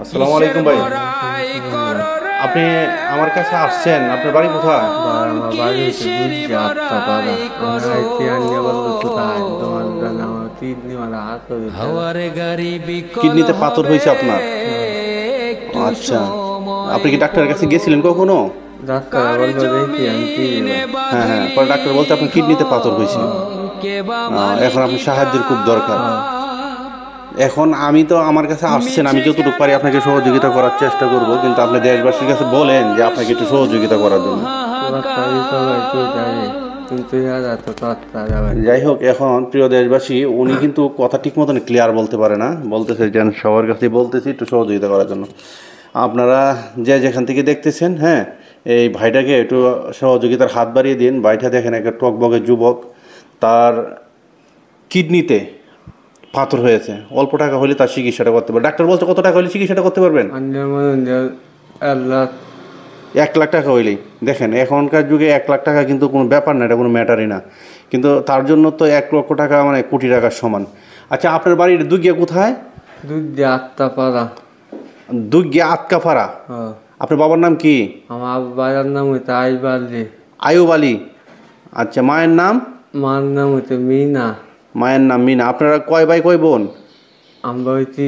আসসালামু আলাইকুম ভাই। আপনি আমার কাছে আসছেন, আপনার বাড়ি কোথায়? আমার বাড়ি হচ্ছে দুধ পাড়া। আমরা আইছি আনিয়ে বললো কোথায় তোমার জানা আমার কিডনি মারা হাত কিডনিতে পাথর হয়েছে আপনার? আচ্ছা, আপনি কি ডাক্তারের কাছে গেছিলেন কখনো? ডাক্তার বললো দেখি আমি কি হ্যাঁ হ্যাঁ, পরে ডাক্তার বলতে আপনার কিডনিতে পাথর হয়েছে। এখন আপনি সাহায্যের খুব দরকার। এখন আমি তো আমার কাছে আসছেন, আমি যতটুকু পারি আপনাকে সহযোগিতা করার চেষ্টা করব, কিন্তু আপনি দেশবাসীর কাছে বলেন যে আপনাকে একটু সহযোগিতা করার জন্য। কিন্তু তো যাই হোক, এখন প্রিয় দেশবাসী, উনি কিন্তু কথা ঠিক মতন ক্লিয়ার বলতে পারে না, বলতেছে যেন সবার কাছে বলতেছি একটু সহযোগিতা করার জন্য। আপনারা যে যেখান থেকে দেখতেছেন, হ্যাঁ, এই ভাইটাকে একটু সহযোগিতার হাত বাড়িয়ে দিন। ভাইটা দেখেন একটা টকবগে যুবক, তার কিডনিতে পাথর হয়েছে। অল্প টাকা হলে তার চিকিৎসাটা করতে পারবে। ডাক্তার বলছে কত টাকা হলে চিকিৎসাটা করতে পারবেন? আল্লাহ 1 লাখ টাকা হইলেই। দেখেন এখনকার যুগে 1 লাখ টাকা কিন্তু কোনো ব্যাপার না, এটা কোনো ম্যাটারই না। কিন্তু তার জন্য তো 1 লক্ষ টাকা মানে কোটি টাকার সমান। আচ্ছা, আপনার বাড়ির দুগিয়া কোথায়? দুধ পাড়া। দুগিয়া আতকাপাড়া। আপনার বাবার নাম কি? আমার বাবার নাম হইতে আইবালি। আয়ুব আলী। আচ্ছা, মায়ের নাম? মার নাম হইতে মিনা। মায়ের নাম মিনা। আপনারা কয় ভাই কয় বোন? আমরা হইছি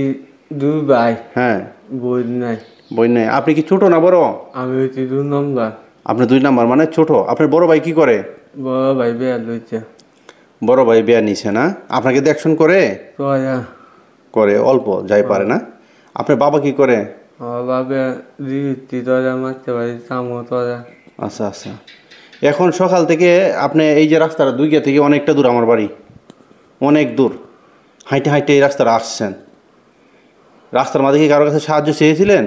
2 ভাই। হ্যাঁ, বোন নাই। বোন নেই। আপনি কি ছোট না বড়? আমি হইছি 2 নম্বর। আপনি 2 নাম্বার মানে ছোট। আপনার বড় ভাই কি করে? বড় ভাই বিয়া লইছে। বড় ভাই বিয়া নিছে না? আপনাকে দেখশন করে? করে অল্প, যাই পারে না। আপনার বাবা কি করে? আমার বাবা ডিউটি তোরা মারতে পারি কামও তোরা। আচ্ছা আচ্ছা। এখন সকাল থেকে আপনি এই যে রাস্তাটা দুইগা থেকে অনেকটা দূর আমার বাড়ি, অনেক দূর হাইটে হাইটে এই রাস্তাটা আসছেন। রাস্তার মাঝে কি কারোর কাছে সাহায্য চেয়েছিলেন?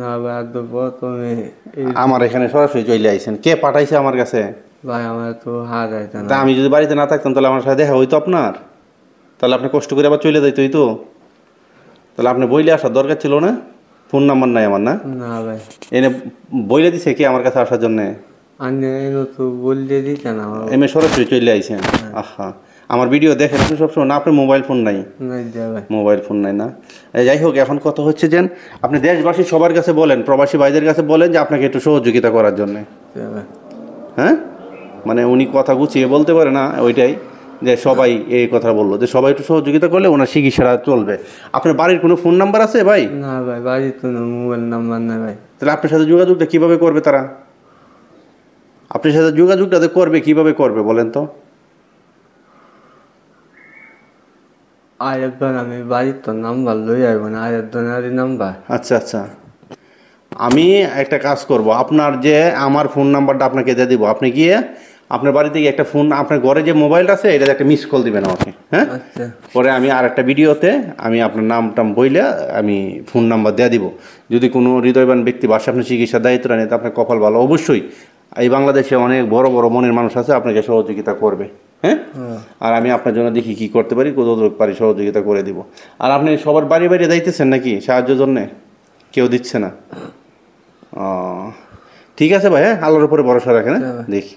না ভাই, তো প্রথমে আমার এখানে সরাসরি চলে আইছেন। কে পাঠাইছে আমার কাছে? ভাই আমার তো হাত আইতা তা না। আমি যদি বাড়িতে না থাকতাম তাহলে আমার সাথে দেখা হইতো আপনার? তাহলে আপনি কষ্ট করে আবার চলে যাইতোই তো। তাহলে আপনি বইলে আসার দরকার ছিল না? ফোন নাম্বার নাই আমার, না? না ভাই, এনে বইলে দিছে কি আমার কাছে আসার জন্যে? আনে তো বললে দিতে না। এমনি সরাসরি চলে আইছেন। আহা, আমার ভিডিও দেখেন আপনি সবসময় না? আপনার মোবাইল ফোন নাই? নাই দে ভাই। মোবাইল ফোন নাই না? যাই হোক, এখন কথা হচ্ছে যে আপনি দেশবাসী সবার কাছে বলেন, প্রবাসী ভাইদের কাছে বলেন যে আপনাকে একটু সহযোগিতা করার জন্যে। হ্যাঁ, মানে উনি কথা গুছিয়ে বলতে পারে না, ওইটাই যে সবাই এই কথা বললো যে সবাই একটু সহযোগিতা করলে ওনার চিকিৎসাটা চলবে। আপনার বাড়ির কোনো ফোন নাম্বার আছে ভাই? না ভাই, বাড়ির তো মোবাইল নাম্বার নাই ভাই। তাহলে আপনার সাথে যোগাযোগটা কীভাবে করবে তারা? আপনার সাথে যোগাযোগটা করবে কীভাবে করবে বলেন তো? আরেকবার আমি বাড়ির তো নাম্বার লই আইব না, আরেকজনের নাম্বার। আচ্ছা আচ্ছা, আমি একটা কাজ করব, আপনার যে আমার ফোন নাম্বারটা আপনাকে দিয়ে দিব। আপনি গিয়ে আপনার বাড়িতে গিয়ে একটা ফোন, আপনার ঘরে যে মোবাইলটা আছে এটা একটা মিস কল দিবেন আমাকে, হ্যাঁ? আচ্ছা। পরে আমি আর একটা ভিডিওতে আমি আপনার নামটাম বইলে আমি ফোন নাম্বার দিয়ে দিব। যদি কোনো হৃদয়বান ব্যক্তি বাসা আপনার চিকিৎসার দায়িত্বটা নেয়, আপনার কপাল ভালো। অবশ্যই এই বাংলাদেশে অনেক বড় বড় মনের মানুষ আছে, আপনাকে সহযোগিতা করবে, হ্যাঁ? আর আমি আপনার জন্য দেখি কি করতে পারি, কতটুকু পারি সহযোগিতা করে দিব। আর আপনি সবার বাড়ি বাড়ি যাইতেছেন নাকি সাহায্যের জন্যে? কেউ দিচ্ছে না? ও, ঠিক আছে ভাই, হ্যাঁ, আল্লাহর উপরে ভরসা রাখেন, হ্যাঁ, দেখি।